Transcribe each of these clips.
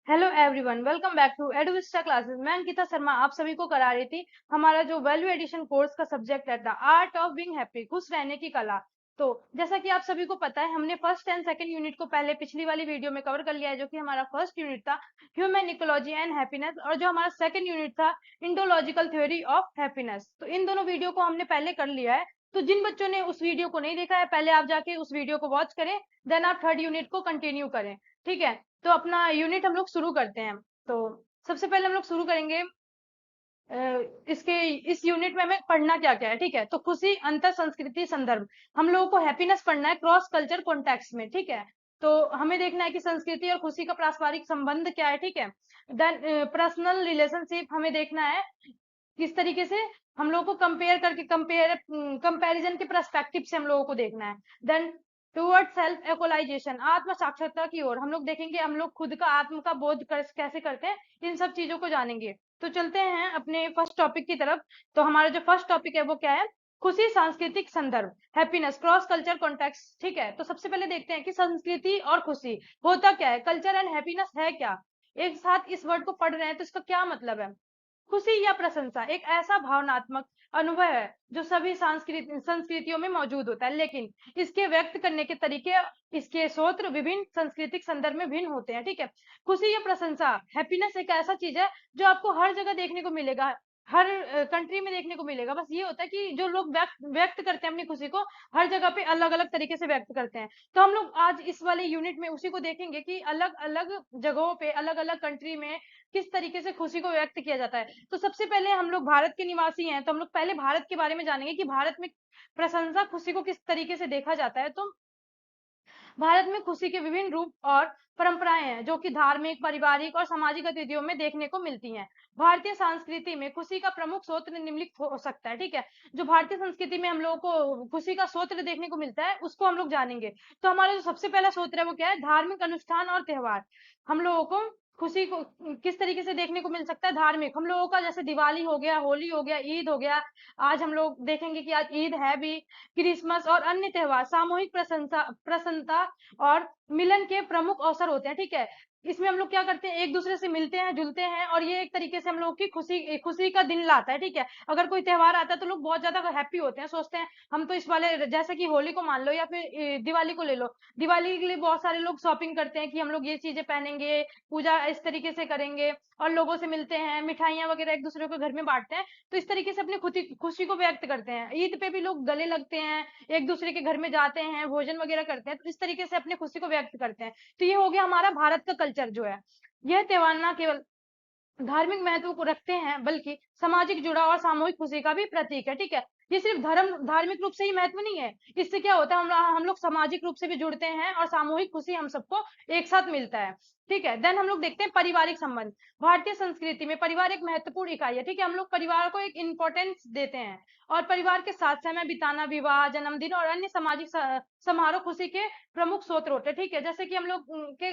Hello everyone, welcome back to Eduvista classes. मैं अंकिता शर्मा आप सभी को करा रही थी हमारा जो वैल्यू एडिशन कोर्स का सब्जेक्ट है the art of being happy, खुश रहने की कला। तो जैसा कि आप सभी को पता है, हमने फर्स्ट एंड सेकंड यूनिट को पहले पिछली वाली वीडियो में कवर कर लिया है, जो कि हमारा फर्स्ट यूनिट था ह्यूमन इकोलॉजी एंड हैप्पीनेस, और जो हमारा सेकंड यूनिट था इंडोलॉजिकल थ्योरी ऑफ हैप्पीनेस। तो इन दोनों वीडियो को हमने पहले कर लिया है। तो जिन बच्चों ने उस वीडियो को नहीं देखा है, पहले आप जाके उस वीडियो को वॉच करें, देन आप थर्ड यूनिट को कंटिन्यू करें। ठीक है, तो अपना यूनिट हम लोग शुरू करते हैं। तो सबसे पहले हम लोग शुरू करेंगे इसके इस यूनिट में हमें पढ़ना क्या क्या है। ठीक है, तो खुशी, अंतर संस्कृति, संदर्भ। हम लोगों को हैप्पीनेस पढ़ना है क्रॉस कल्चर कॉन्टेक्स्ट में। ठीक है, तो हमें देखना है कि संस्कृति और खुशी का पारस्परिक संबंध क्या है। ठीक है, देन पर्सनल रिलेशनशिप हमें देखना है किस तरीके से हम लोगों को कंपेयर करके कंपैरिजन के पर्सपेक्टिव से हम लोगों को देखना है। देन टूवर्ड सेल्फ एक्चुअलाइजेशन, आत्म साक्षरता की ओर हम लोग देखेंगे, हम लोग खुद का आत्म का बोध कैसे करते हैं, इन सब चीजों को जानेंगे। तो चलते हैं अपने फर्स्ट टॉपिक की तरफ। तो हमारा जो फर्स्ट टॉपिक है वो क्या है? खुशी, सांस्कृतिक संदर्भ, हैप्पीनेस क्रॉस कल्चर कॉन्टेक्स्ट। ठीक है, तो सबसे पहले देखते हैं कि संस्कृति और खुशी होता क्या है, कल्चर एंड हैप्पीनेस है क्या। एक साथ इस वर्ड को पढ़ रहे हैं तो इसका क्या मतलब है? खुशी या प्रशंसा एक ऐसा भावनात्मक अनुभव है जो सभी संस्कृतियों में मौजूद होता है, लेकिन इसके व्यक्त करने के तरीके, इसके स्रोत विभिन्न सांस्कृतिक संदर्भ में भिन्न होते हैं। ठीक है, खुशी या प्रशंसा, हैप्पीनेस एक ऐसा चीज है जो आपको हर जगह देखने को मिलेगा, हर कंट्री में देखने को मिलेगा। बस ये होता है कि जो लोग व्यक्त करते हैं अपनी खुशी को, हर जगह पे अलग अलग तरीके से व्यक्त करते हैं। तो हम लोग आज इस वाले यूनिट में उसी को देखेंगे कि अलग अलग जगहों पे, अलग अलग कंट्री में किस तरीके से खुशी को व्यक्त किया जाता है। तो सबसे पहले हम लोग भारत के निवासी हैं, तो हम लोग पहले भारत के बारे में जानेंगे कि भारत में प्रशंसा, खुशी को किस तरीके से देखा जाता है। तो भारत में खुशी के विभिन्न रूप और परंपराएं हैं, जो कि धार्मिक, पारिवारिक और सामाजिक गतिविधियों में देखने को मिलती हैं। भारतीय संस्कृति में खुशी का प्रमुख स्रोत निम्नलिखित हो सकता है। ठीक है, जो भारतीय संस्कृति में हम लोगों को खुशी का स्रोत देखने को मिलता है, उसको हम लोग जानेंगे। तो हमारा जो सबसे पहला स्रोत है वो क्या है? धार्मिक अनुष्ठान और त्योहार। हम लोगों को खुशी को किस तरीके से देखने को मिल सकता है? धार्मिक, हम लोगों का जैसे दिवाली हो गया, होली हो गया, ईद हो गया। आज हम लोग देखेंगे कि आज ईद है भी। क्रिसमस और अन्य त्योहार सामूहिक प्रसन्नता और मिलन के प्रमुख अवसर होते हैं। ठीक है, इसमें हम लोग क्या करते हैं? एक दूसरे से मिलते हैं, जुलते हैं, और ये एक तरीके से हम लोग की खुशी खुशी का दिन लाता है। ठीक है, अगर कोई त्योहार आता है तो लोग बहुत ज्यादा हैप्पी होते हैं, सोचते हैं हम तो इस वाले, जैसे कि होली को मान लो या फिर दिवाली को ले लो। दिवाली के लिए बहुत सारे लोग शॉपिंग करते हैं कि हम लोग ये चीजें पहनेंगे, पूजा इस तरीके से करेंगे, और लोगों से मिलते हैं, मिठाइयां वगैरह एक दूसरे के घर में बांटते हैं। तो इस तरीके से अपनी खुशी को व्यक्त करते हैं। ईद पे भी लोग गले लगते हैं, एक दूसरे के घर में जाते हैं, भोजन वगैरह करते हैं, तो इस तरीके से अपनी खुशी को व्यक्त करते हैं। तो ये हो गया हमारा भारत का कल्चर जो है। यह त्योहार ना केवल धार्मिक महत्व को रखते हैं, बल्कि सामाजिक जुड़ाव और सामूहिक खुशी का भी प्रतीक है। ठीक है, ये सिर्फ धार्मिक रूप से ही महत्व नहीं है, इससे क्या होता है, हम लोग सामाजिक रूप से भी जुड़ते हैं और सामूहिक खुशी हम सबको एक साथ मिलता है। ठीक है, देन हम लोग देखते हैं पारिवारिक संबंध। भारतीय संस्कृति में परिवार एक महत्वपूर्ण इकाई है। ठीक है, हम लोग परिवार को एक इम्पोर्टेंस देते हैं, और परिवार के साथ समय बिताना, विवाह, जन्मदिन और अन्य सामाजिक समारोह खुशी के प्रमुख स्रोत होते हैं। ठीक है, जैसे कि हम लोग के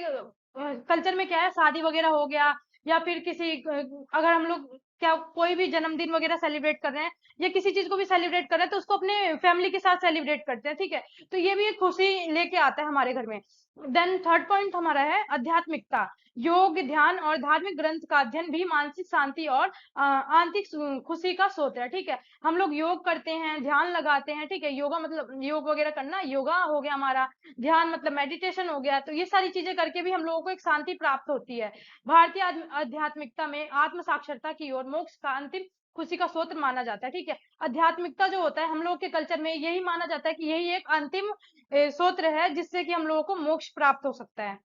कल्चर में क्या है, शादी वगैरह हो गया, या फिर किसी अगर हम लोग क्या कोई भी जन्मदिन वगैरह सेलिब्रेट कर रहे हैं, या किसी चीज को भी सेलिब्रेट कर रहे हैं, तो उसको अपने फैमिली के साथ सेलिब्रेट करते हैं। ठीक है, तो ये भी एक खुशी लेके आता है हमारे घर में। देन थर्ड पॉइंट हमारा है आध्यात्मिकता। योग, ध्यान और धार्मिक ग्रंथ का अध्ययन भी मानसिक शांति और आंतरिक खुशी का स्रोत है। ठीक है, हम लोग योग करते हैं, ध्यान लगाते हैं। ठीक है, योगा मतलब योग वगैरह करना, योगा हो गया हमारा, ध्यान मतलब मेडिटेशन हो गया। तो ये सारी चीजें करके भी हम लोगों को एक शांति प्राप्त होती है। भारतीय आध्यात्मिकता में आत्म साक्षरता की ओर मोक्ष का अंतिम खुशी का स्रोत माना जाता है। ठीक है, आध्यात्मिकता जो होता है हम लोग के कल्चर में यही माना जाता है कि यही एक अंतिम स्रोत है जिससे कि हम लोगों को मोक्ष प्राप्त हो सकता है।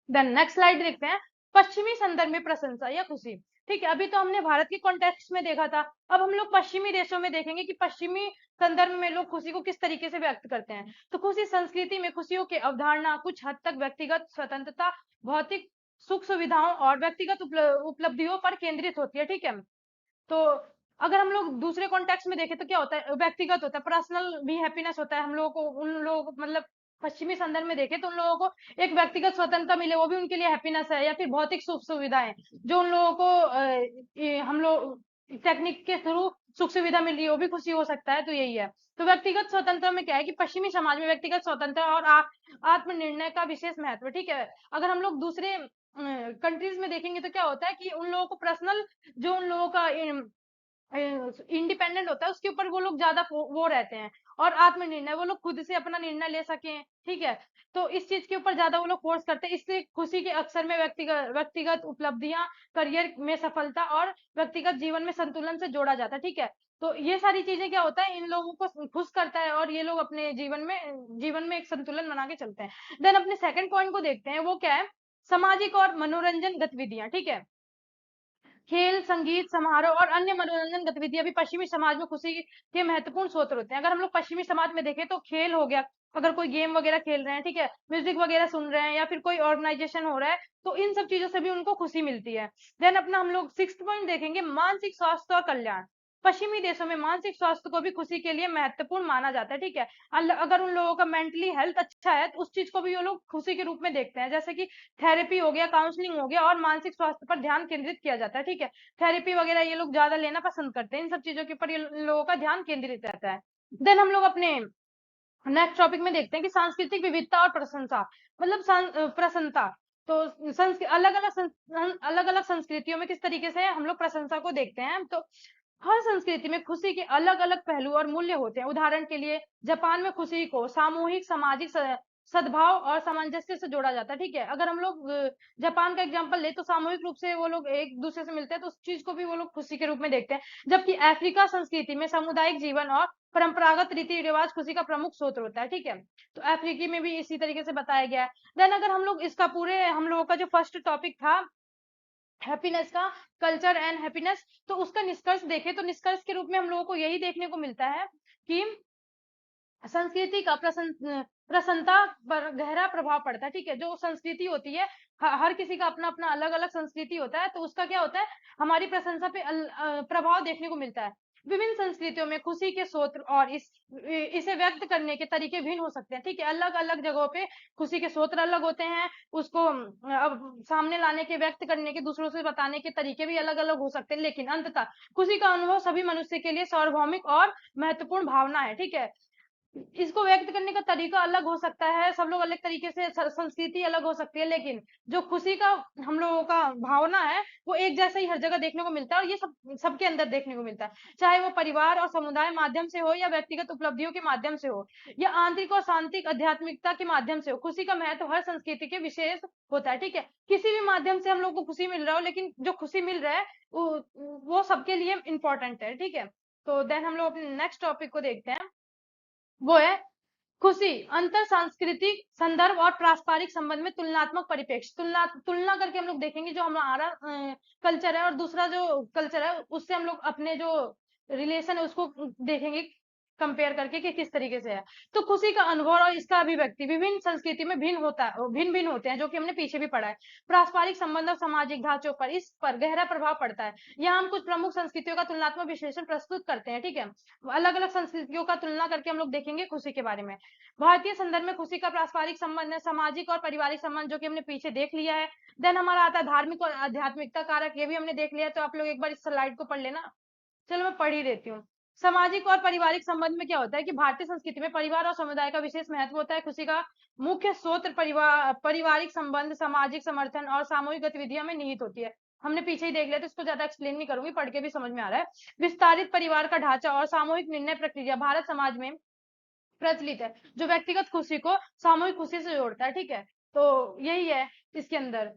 देन नेक्स्ट स्लाइड देखते हैं, पश्चिमी संदर्भ में प्रशंसा या खुशी। ठीक है, अभी तो हमने भारत के कॉन्टेक्स्ट में देखा था, अब हम लोग पश्चिमी देशों में देखेंगे कि पश्चिमी संदर्भ में लोग खुशी को किस तरीके से व्यक्त करते हैं। तो खुशी संस्कृति में खुशियों की अवधारणा कुछ हद तक व्यक्तिगत स्वतंत्रता, भौतिक सुख सुविधाओं और व्यक्तिगत उपलब्धियों पर केंद्रित होती है। ठीक है, तो अगर हम लोग दूसरे कॉन्टेक्स्ट में देखें तो क्या होता है, व्यक्तिगत होता है, पर्सनल भी हैप्पीनेस होता है। हम लोगों को, उन लोगों को मतलब पश्चिमी संदर्भ में देखें तो उन लोगों को एक व्यक्तिगत स्वतंत्रता मिले, वो भी उनके लिए हैप्पीनेस है, या फिर भौतिक सुख सुविधाएं जो उन लोगों को हम लोग टेक्निक के थ्रू सुख सुविधा मिल रही है, वो भी खुशी हो सकता है। तो यही है। तो व्यक्तिगत स्वतंत्रता में क्या है कि पश्चिमी समाज में व्यक्तिगत स्वतंत्रता और आत्मनिर्णय का विशेष महत्व। ठीक है, अगर हम लोग दूसरे कंट्रीज में देखेंगे तो क्या होता है कि उन लोगों को पर्सनल, जो उन लोगों का इंडिपेंडेंट होता है उसके ऊपर वो लोग ज्यादा वो रहते हैं, और आत्मनिर्णय, वो लोग खुद से अपना निर्णय ले सकें, ठीक है। तो इस चीज के ऊपर ज्यादा वो लोग फोर्स करते हैं। इससे खुशी के अक्सर में व्यक्तिगत व्यक्तिगत उपलब्धियां, करियर में सफलता और व्यक्तिगत जीवन में संतुलन से जोड़ा जाता है, ठीक है। तो ये सारी चीजें क्या होता है, इन लोगों को खुश करता है, और ये लोग अपने जीवन में एक संतुलन बना के चलते हैं। देन अपने सेकंड पॉइंट को देखते हैं, वो क्या है, सामाजिक और मनोरंजन गतिविधियां, ठीक है। खेल, संगीत समारोह और अन्य मनोरंजन गतिविधियां भी पश्चिमी समाज में खुशी के महत्वपूर्ण स्रोत होते हैं। अगर हम लोग पश्चिमी समाज में देखें तो खेल हो गया, अगर कोई गेम वगैरह खेल रहे हैं, ठीक है, म्यूजिक वगैरह सुन रहे हैं, या फिर कोई ऑर्गेनाइजेशन हो रहा है, तो इन सब चीजों से भी उनको खुशी मिलती है। देन अपना हम लोग सिक्स्थ पॉइंट देखेंगे, मानसिक स्वास्थ्य और कल्याण। पश्चिमी देशों में मानसिक स्वास्थ्य को भी खुशी के लिए महत्वपूर्ण माना जाता है, ठीक है। अगर उन लोगों का मेंटली हेल्थ अच्छा है तो उस चीज को भी वो लोग खुशी के रूप में देखते हैं, जैसे कि थेरेपी हो गया, काउंसलिंग हो गया, और मानसिक स्वास्थ्य पर ध्यान केंद्रित किया जाता है, ठीक है। थेरेपी वगैरह ये लोग ज्यादा लेना पसंद करते हैं, इन सब चीजों के ऊपर ये लोगों का ध्यान केंद्रित रहता है। देन हम लोग अपने नेक्स्ट टॉपिक में देखते हैं कि सांस्कृतिक विविधता और प्रशंसा, मतलब प्रसन्नता। तो अलग अलग संस्कृतियों में किस तरीके से हम लोग प्रशंसा को देखते हैं, तो हर संस्कृति में खुशी के अलग अलग पहलू और मूल्य होते हैं। उदाहरण के लिए जापान में खुशी को सामूहिक सामाजिक सद्भाव और सामंजस्य से जोड़ा जाता है, ठीक है। अगर हम लोग जापान का एग्जांपल ले तो सामूहिक रूप से वो लोग एक दूसरे से मिलते हैं, तो उस चीज को भी वो लोग खुशी के रूप में देखते हैं। जबकि अफ्रीका संस्कृति में सामुदायिक जीवन और परंपरागत रीति रिवाज खुशी का प्रमुख स्रोत होता है, ठीक है। तो अफ्रीकी में भी इसी तरीके से बताया गया है। देन अगर हम लोग इसका पूरे हम लोगों का जो फर्स्ट टॉपिक था हैप्पीनेस का, कल्चर एंड हैप्पीनेस, तो उसका निष्कर्ष देखें तो निष्कर्ष के रूप में हम लोगों को यही देखने को मिलता है कि संस्कृति का प्रसन्नता पर गहरा प्रभाव पड़ता है, ठीक है। जो संस्कृति होती है, हर किसी का अपना अपना अलग अलग संस्कृति होता है, तो उसका क्या होता है, हमारी प्रशंसा पे प्रभाव देखने को मिलता है। विभिन्न संस्कृतियों में खुशी के स्रोत और इसे व्यक्त करने के तरीके भिन्न हो सकते हैं, ठीक है। अलग अलग जगहों पे खुशी के स्रोत अलग होते हैं, उसको अब सामने लाने के, व्यक्त करने के, दूसरों से बताने के तरीके भी अलग अलग हो सकते हैं, लेकिन अंततः खुशी का अनुभव सभी मनुष्य के लिए सार्वभौमिक और महत्वपूर्ण भावना है, ठीक है। इसको व्यक्त करने का तरीका अलग हो सकता है, सब लोग अलग तरीके से, संस्कृति अलग हो सकती है, लेकिन जो खुशी का हम लोगों का भावना है वो एक जैसा ही हर जगह देखने को मिलता है, और ये सबके अंदर देखने को मिलता है, चाहे वो परिवार और समुदाय माध्यम से हो, या व्यक्तिगत उपलब्धियों के माध्यम से हो, या आंतरिक और शांतिक आध्यात्मिकता के माध्यम से हो। खुशी का महत्व हर संस्कृति के विशेष होता है, ठीक है। किसी भी माध्यम से हम लोग को खुशी मिल रहा हो, लेकिन जो खुशी मिल रहा है वो सबके लिए इंपॉर्टेंट है, ठीक है। तो देन हम लोग अपने नेक्स्ट टॉपिक को देखते हैं, वो है खुशी, अंतर सांस्कृतिक संदर्भ और पारस्परिक संबंध में तुलनात्मक परिप्रेक्ष्य। तुलना करके हम लोग देखेंगे जो हमारा कल्चर है और दूसरा जो कल्चर है, उससे हम लोग अपने जो रिलेशन है उसको देखेंगे, कंपेयर करके कि किस तरीके से है। तो खुशी का अनुभव और इसका अभिव्यक्ति विभिन्न संस्कृति में भिन्न भिन्न होते हैं, जो कि हमने पीछे भी पढ़ा है। पारस्परिक संबंध और सामाजिक ढांचों पर इस पर गहरा प्रभाव पड़ता है। यहाँ हम कुछ प्रमुख संस्कृतियों का तुलनात्मक विश्लेषण प्रस्तुत करते हैं, ठीक है। अलग अलग संस्कृतियों का तुलना करके हम लोग देखेंगे खुशी के बारे में। भारतीय संदर्भ में खुशी का पारस्परिक संबंध है, सामाजिक और पारिवारिक संबंध, जो कि हमने पीछे देख लिया है। देन हमारा आता है धार्मिक और आध्यात्मिकता कारक, ये भी हमने देख लिया है। तो आप लोग एक बार इस स्लाइड को पढ़ लेना। चलो मैं पढ़ ही देती हूँ। सामाजिक और पारिवारिक संबंध में क्या होता है कि भारतीय संस्कृति में परिवार और समुदाय का विशेष महत्व होता है। खुशी का मुख्य स्रोत पारिवारिक संबंध, सामाजिक समर्थन और सामूहिक गतिविधियों में निहित होती है। हमने पीछे ही देख लिया, तो इसको ज्यादा एक्सप्लेन नहीं करूंगी, पढ़ के भी समझ में आ रहा है। विस्तारित परिवार का ढांचा और सामूहिक निर्णय प्रक्रिया भारत समाज में प्रचलित है, जो व्यक्तिगत खुशी को सामूहिक खुशी से जोड़ता है, ठीक है। तो यही है इसके अंदर।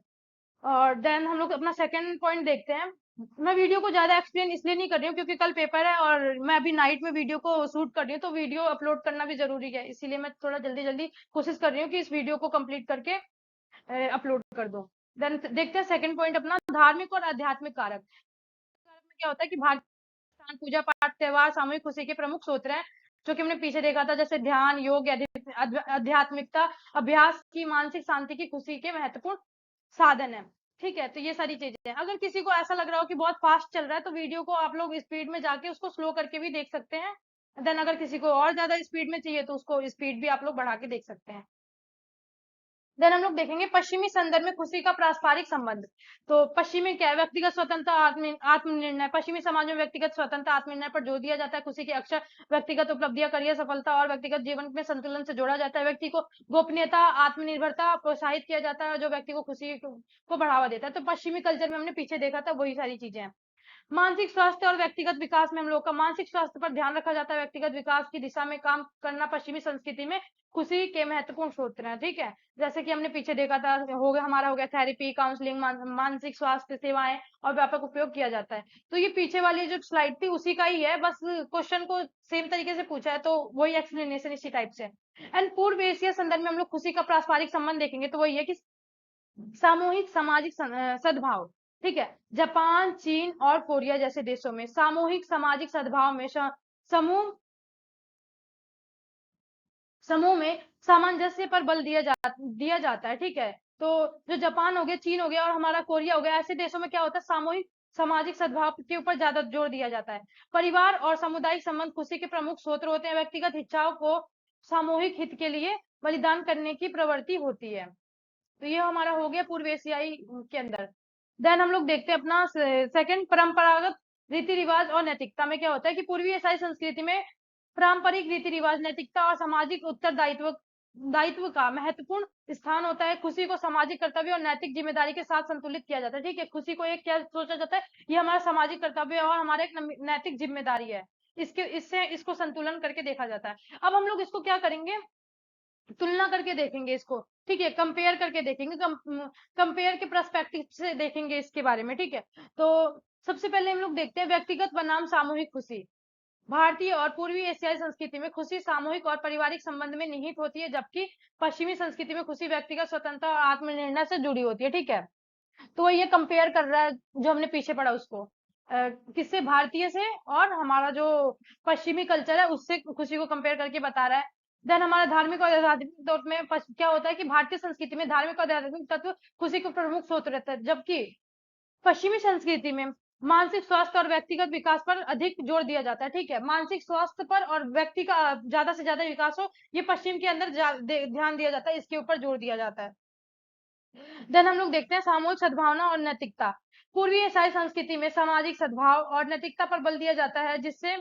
और देन हम लोग अपना सेकंड पॉइंट देखते हैं। मैं वीडियो को ज्यादा एक्सप्लेन इसलिए नहीं कर रही हूँ क्योंकि कल पेपर है, और मैं अभी नाइट में वीडियो को शूट कर रही हूँ, तो वीडियो अपलोड करना भी जरूरी है, इसीलिए मैं थोड़ा जल्दी जल्दी कोशिश कर रही हूँ कि इस वीडियो को कंप्लीट करके अपलोड कर दूं। देन देखते हैं सेकंड पॉइंट अपना, धार्मिक और आध्यात्मिक कारक। में क्या होता है कि भारतीय स्थान, पूजा पाठ, त्योहार सामूहिक खुशी के प्रमुख स्रोत हैं, जो कि हमने पीछे देखा था, जैसे ध्यान, योग, आध्यात्मिकता, अभ्यास की मानसिक शांति की खुशी के महत्वपूर्ण साधन है, ठीक है। तो ये सारी चीजें हैं। अगर किसी को ऐसा लग रहा हो कि बहुत फास्ट चल रहा है, तो वीडियो को आप लोग स्पीड में जाके उसको स्लो करके भी देख सकते हैं। देन अगर किसी को और ज्यादा स्पीड में चाहिए तो उसको स्पीड भी आप लोग बढ़ा के देख सकते हैं। देन हम लोग देखेंगे पश्चिमी संदर्भ में खुशी का पारस्परिक संबंध। तो पश्चिमी क्या है, व्यक्तिगत स्वतंत्रता, आत्मनिर्णय। पश्चिमी समाज में व्यक्तिगत स्वतंत्रता, आत्मनिर्णय पर जोर दिया जाता है। खुशी के अक्षर व्यक्तिगत उपलब्धियां, करियर सफलता और व्यक्तिगत जीवन में संतुलन से जोड़ा जाता है। व्यक्ति को गोपनीयता, आत्मनिर्भरता प्रोत्साहित किया जाता है, जो व्यक्ति को खुशी को बढ़ावा देता है। तो पश्चिमी कल्चर में हमने पीछे देखा था वही सारी चीजें हैं। मानसिक स्वास्थ्य और व्यक्तिगत विकास में हम लोग का मानसिक स्वास्थ्य पर ध्यान रखा जाता है। व्यक्तिगत विकास की दिशा में काम करना पश्चिमी संस्कृति में खुशी के महत्वपूर्ण स्रोत हैं। ठीक है, जैसे कि हमने पीछे देखा था, हमारा हो गया थेरेपी, काउंसलिंग, मानसिक स्वास्थ्य सेवाएं और व्यापक उपयोग किया जाता है। तो ये पीछे वाली जो स्लाइड थी उसी का ही है, बस क्वेश्चन को सेम तरीके से पूछा है, तो वही एक्सप्लेनेशन इसी टाइप से। एंड पूर्व एशिया संदर्भ में हम लोग खुशी का पारस्परिक संबंध देखेंगे, तो वही है कि सामूहिक सामाजिक सद्भाव। ठीक है, जापान, चीन और कोरिया जैसे देशों में सामूहिक सामाजिक सद्भाव में समूह समूह में सामंजस्य पर बल दिया जाता है। ठीक है, तो जो जापान हो गया, चीन हो गया और हमारा कोरिया हो गया, ऐसे देशों में क्या होता है, सामूहिक सामाजिक सद्भाव के ऊपर ज्यादा जोर दिया जाता है। परिवार और सामुदायिक संबंध खुशी के प्रमुख स्रोत होते हैं। व्यक्तिगत इच्छाओं को सामूहिक हित के लिए बलिदान करने की प्रवृत्ति होती है। तो ये हमारा हो गया पूर्व एशियाई के अंदर। देन हम लोग देखते हैं अपना सेकंड, परंपरागत रीति रिवाज और नैतिकता में क्या होता है कि पूर्वी एशियाई संस्कृति में पारंपरिक रीति रिवाज, नैतिकता और सामाजिक उत्तरदायित्व दायित्व का महत्वपूर्ण स्थान होता है। खुशी को सामाजिक कर्तव्य और नैतिक जिम्मेदारी के साथ संतुलित किया जाता है। ठीक है, खुशी को एक क्या सोचा जाता है, ये हमारा सामाजिक कर्तव्य और हमारा एक नैतिक जिम्मेदारी है, इसको संतुलन करके देखा जाता है। अब हम लोग इसको क्या करेंगे, तुलना करके देखेंगे इसको। ठीक है, कंपेयर करके देखेंगे, कंपेयर के पर्सपेक्टिव से देखेंगे इसके बारे में। ठीक है, तो सबसे पहले हम लोग देखते हैं व्यक्तिगत बनाम सामूहिक खुशी। भारतीय और पूर्वी एशियाई संस्कृति में खुशी सामूहिक और पारिवारिक संबंध में निहित होती है, जबकि पश्चिमी संस्कृति में खुशी व्यक्तिगत स्वतंत्रता और आत्मनिर्णय से जुड़ी होती है। ठीक है, तो ये कंपेयर कर रहा है जो हमने पीछे पढ़ा उसको, किससे, भारतीय से, और हमारा जो पश्चिमी कल्चर है उससे खुशी को कंपेयर करके बता रहा है। देन हमारा धार्मिक और आध्यात्मिक तौर में क्या होता है कि भारतीय संस्कृति में धार्मिक और आध्यात्मिक तत्व खुशी के प्रमुख स्रोत रहता है, जबकि पश्चिमी संस्कृति में मानसिक स्वास्थ्य और व्यक्तिगत विकास पर अधिक जोर दिया जाता है। ठीक है, मानसिक स्वास्थ्य पर और व्यक्ति का ज्यादा से ज्यादा विकास हो, ये पश्चिम के अंदर ध्यान दिया जाता है, इसके ऊपर जोर दिया जाता है। देन हम लोग देखते हैं सामूहिक सद्भावना और नैतिकता। पूर्वी एशियाई संस्कृति में सामाजिक सद्भाव और नैतिकता पर बल दिया जाता है, जिससे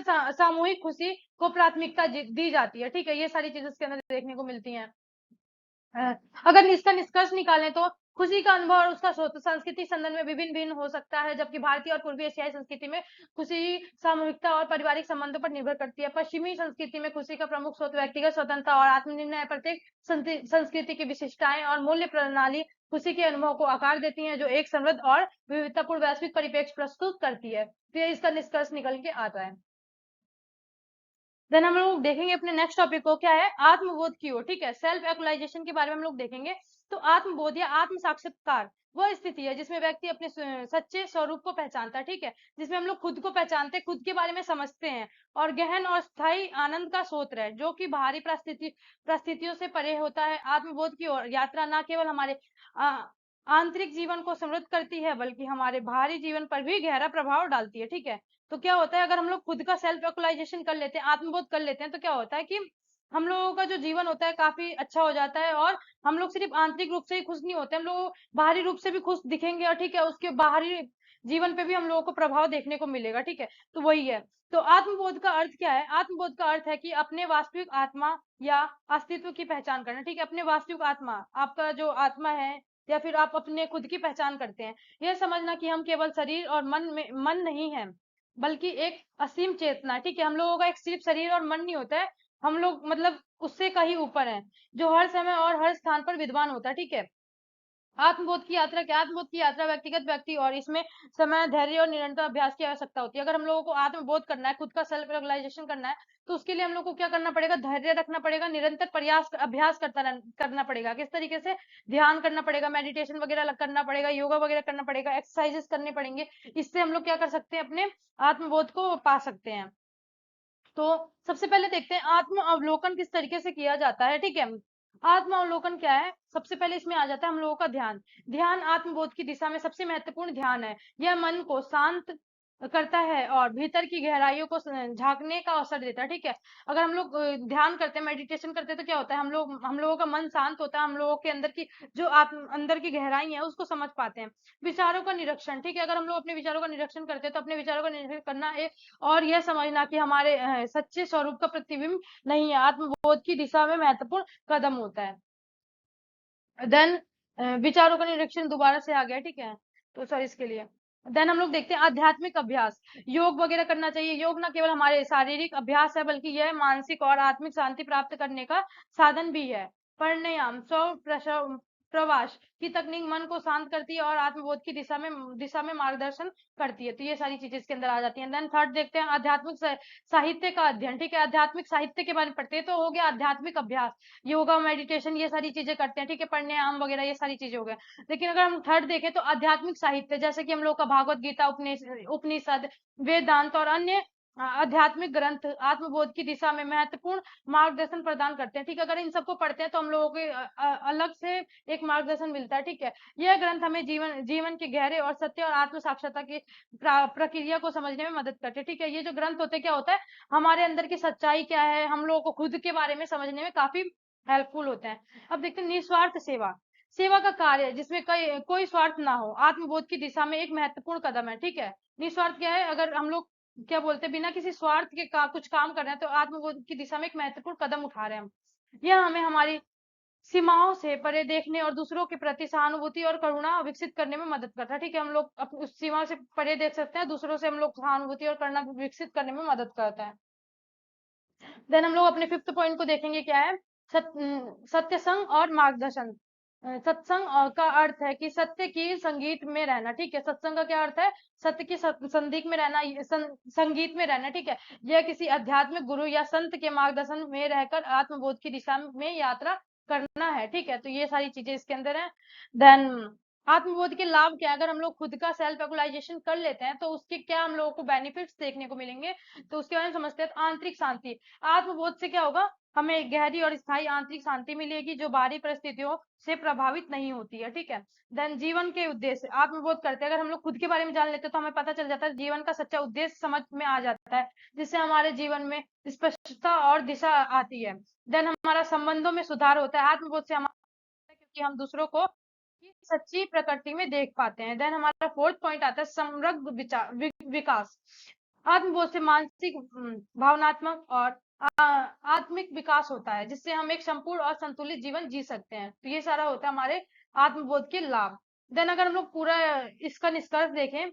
सामूहिक खुशी को प्राथमिकता दी जाती है। ठीक है, ये सारी चीजें इसके अंदर देखने को मिलती हैं। अगर इसका निष्कर्ष निकालें तो खुशी का अनुभव और उसका स्रोत सांस्कृतिक संदर्भ में विभिन्न भिन्न हो सकता है, जबकि भारतीय और पूर्वी एशियाई संस्कृति में खुशी सामूहिकता और पारिवारिक संबंधों पर निर्भर करती है। पश्चिमी संस्कृति में खुशी का प्रमुख स्रोत व्यक्तिगत स्वतंत्रता और आत्मनिर्णय। प्रत्येक संस्कृति की विशिष्टताएं और मूल्य प्रणाली खुशी के अनुभव को आकार देती हैं, जो एक समृद्ध और विविधतापूर्ण वैश्विक परिप्रेक्ष्य प्रस्तुत करती है। तो ये इसका निष्कर्ष निकल के आता है। देन हम लोग देखेंगे अपने नेक्स्ट टॉपिक को, क्या है, आत्मबोध की ओर। ठीक है, सेल्फ एक्चुअलाइजेशन के बारे में हम लोग देखेंगे। तो आत्मबोध या आत्म साक्षात्कार वह स्थिति है जिसमें व्यक्ति अपने सच्चे स्वरूप को पहचानता है। ठीक है, जिसमें हम लोग खुद को पहचानते हैं, खुद के बारे में समझते हैं, और गहन और स्थायी आनंद का स्रोत है, जो कि बाहरी परिस्थितियों से परे होता है। आत्मबोध की ओर यात्रा न केवल हमारे आंतरिक जीवन को समृद्ध करती है, बल्कि हमारे बाहरी जीवन पर भी गहरा प्रभाव डालती है। ठीक है, तो क्या होता है, अगर हम लोग खुद का सेल्फ एक्चुअलाइजेशन कर लेते हैं, आत्मबोध कर लेते हैं, तो क्या होता है कि हम लोगों का जो जीवन होता है काफी अच्छा हो जाता है, और हम लोग सिर्फ आंतरिक रूप से ही खुश नहीं होते, हम लोग बाहरी रूप से भी खुश दिखेंगे, और ठीक है, उसके बाहरी जीवन पे भी हम लोगों को प्रभाव देखने को मिलेगा। ठीक है, तो वही है। तो आत्मबोध का अर्थ क्या है, आत्मबोध का अर्थ है कि अपने वास्तविक आत्मा या अस्तित्व की पहचान करना। ठीक है, अपने वास्तविक आत्मा, आपका जो आत्मा है, या फिर आप अपने खुद की पहचान करते हैं, यह समझना कि हम केवल शरीर और मन नहीं है, बल्कि एक असीम चेतना। ठीक है, हम लोगों का एक सिर्फ शरीर और मन नहीं होता है, हम लोग मतलब उससे कहीं ऊपर है, जो हर समय और हर स्थान पर विद्वान होता है। ठीक है, आत्मबोध की यात्रा क्या, आत्मबोध की यात्रा व्यक्तिगत व्यक्ति और इसमें समय, धैर्य और निरंतर अभ्यास की आवश्यकता होती है। अगर हम लोगों को आत्मबोध करना है, खुद का सेल्फ रियलाइजेशन करना है, तो उसके लिए हम लोग को क्या करना पड़ेगा, धैर्य रखना पड़ेगा, निरंतर प्रयास अभ्यास करना पड़ेगा। किस तरीके से, ध्यान करना पड़ेगा, मेडिटेशन वगैरह करना पड़ेगा, योगा वगैरह करना पड़ेगा, एक्सरसाइजेस करने पड़ेंगे। इससे हम लोग क्या कर सकते हैं, अपने आत्मबोध को पा सकते हैं। तो सबसे पहले देखते हैं आत्म अवलोकन किस तरीके से किया जाता है। ठीक है, आत्म अवलोकन क्या है, सबसे पहले इसमें आ जाता है हम लोगों का ध्यान। ध्यान आत्मबोध की दिशा में सबसे महत्वपूर्ण ध्यान है। यह मन को शांत करता है और भीतर की गहराइयों को झांकने का अवसर देता है। ठीक है, अगर हम लोग ध्यान करते हैं, मेडिटेशन करते हैं, तो क्या होता है, हम लोगों का मन शांत होता है, हम लोगों के अंदर की जो अंदर की गहराई है उसको समझ पाते हैं। विचारों का निरीक्षण, ठीक है, अगर हम लोग अपने विचारों का निरीक्षण करते हैं तो अपने विचारों का निरीक्षण करना है और यह समझना कि हमारे सच्चे स्वरूप का प्रतिबिंब नहीं है, आत्मबोध की दिशा में महत्वपूर्ण कदम होता है। देन विचारों का निरीक्षण दोबारा से आ गया, ठीक है, तो सर इसके लिए देन हम लोग देखते हैं आध्यात्मिक अभ्यास, योग वगैरह करना चाहिए। योग ना केवल हमारे शारीरिक अभ्यास है, बल्कि यह मानसिक और आत्मिक शांति प्राप्त करने का साधन भी है। प्राणायाम, प्रवास की तकनीक मन को शांत करती है और आत्मबोध की दिशा में मार्गदर्शन करती है। तो ये सारी चीजें इसके अंदर आ जाती हैं। देन थर्ड देखते हैं आध्यात्मिक साहित्य का अध्ययन, ठीक है, आध्यात्मिक साहित्य के बारे में पढ़ते हैं, तो हो गया आध्यात्मिक अभ्यास, योगा, मेडिटेशन, ये सारी चीजें करते हैं, ठीक है, प्राणायाम वगैरह ये सारी चीजें हो गए। लेकिन अगर हम थर्ड देखें तो आध्यात्मिक साहित्य, जैसे कि हम लोग का भागवत गीता, उपनिषद, वेदांत और अन्य आध्यात्मिक ग्रंथ आत्मबोध की दिशा में महत्वपूर्ण मार्गदर्शन प्रदान करते हैं। ठीक है, अगर इन सबको पढ़ते हैं तो हम लोगों को अलग से एक मार्गदर्शन मिलता है। ठीक है, यह ग्रंथ हमें जीवन के गहरे और सत्य और आत्म साक्षरता की प्रक्रिया को समझने में मदद करते हैं। ठीक है, ये जो ग्रंथ होते हैं, क्या होता है, हमारे अंदर की सच्चाई क्या है, हम लोगों को खुद के बारे में समझने में काफी हेल्पफुल होते हैं। अब देखते हैं निस्वार्थ सेवा, सेवा का कार्य जिसमें कोई स्वार्थ ना हो, आत्मबोध की दिशा में एक महत्वपूर्ण कदम है। ठीक है, निस्वार्थ क्या है, अगर हम लोग क्या बोलते हैं, बिना किसी स्वार्थ के कुछ काम कर रहे हैं, तो आत्मबोध की दिशा में एक महत्वपूर्ण कदम उठा रहे हैं हम। यह हमें हमारी सीमाओं से परे देखने और दूसरों के प्रति सहानुभूति और करुणा विकसित करने में मदद करता है। ठीक है, हम लोग उस सीमा से परे देख सकते हैं, दूसरों से हम लोग सहानुभूति और करुणा विकसित करने में मदद करता है। देन हम लोग अपने फिफ्थ पॉइंट को देखेंगे, क्या है, सत्संग और मार्गदर्शन। सत्संग का अर्थ है कि सत्य की संगीत में रहना। ठीक है, सत्संग का क्या अर्थ है, सत्य की संगीत में रहना, संगीत में रहना। ठीक है, यह किसी आध्यात्मिक गुरु या संत के मार्गदर्शन में रहकर आत्मबोध की दिशा में यात्रा करना है। ठीक है, तो ये सारी चीजें इसके अंदर है। देन आत्मबोध के लाभ क्या है, अगर हम लोग खुद का सेल्फ एक्चुअलाइजेशन कर लेते हैं तो उसके क्या हम लोगों को बेनिफिट्स देखने को मिलेंगे, तो उसके बारे में समझते हैं। तो आंतरिक शांति, आत्मबोध से क्या होगा, हमें एक गहरी और स्थायी आंतरिक शांति मिलेगी जो बाहरी परिस्थितियों से प्रभावित नहीं होती है। ठीक है, देन जीवन के उद्देश्य, आत्मबोध करते हैं, अगर हम लोग खुद के बारे में जान लेते हैं तो हमें पता चल जाता है, जीवन का सच्चा उद्देश्य समझ में आ जाता है, जिससे हमारे जीवन में स्पष्टता और दिशा आती है। देन हमारा संबंधों में सुधार होता है, आत्मबोध से हमारा, क्योंकि हम दूसरों को की सच्ची प्रकृति में देख पाते हैं। देन हमारा फोर्थ पॉइंट आता है समृद्ध विकास, आत्मबोध से मानसिक, भावनात्मक और आत्मिक विकास होता है, जिससे हम एक संपूर्ण और संतुलित जीवन जी सकते हैं। तो ये सारा होता है हमारे आत्मबोध के लाभ। देन अगर हम लोग पूरा इसका निष्कर्ष देखें,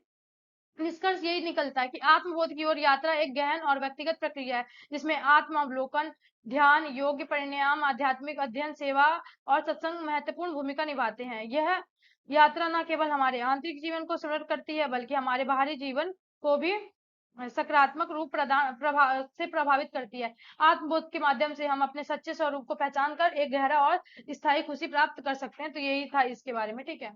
निष्कर्ष यही निकलता है कि आत्मबोध की ओर यात्रा एक गहन और व्यक्तिगत प्रक्रिया है, जिसमें आत्म अवलोकन, ध्यान, योग्य परिणाम, आध्यात्मिक अध्ययन, सेवा और सत्संग महत्वपूर्ण भूमिका निभाते हैं। यह यात्रा न केवल हमारे आंतरिक जीवन को सुदृढ़ करती है, बल्कि हमारे बाहरी जीवन को भी सकारात्मक रूप से प्रभावित करती है। आत्मबोध के माध्यम से हम अपने सच्चे स्वरूप को पहचान कर एक गहरा और स्थायी खुशी प्राप्त कर सकते हैं। तो यही था इसके बारे में। ठीक है।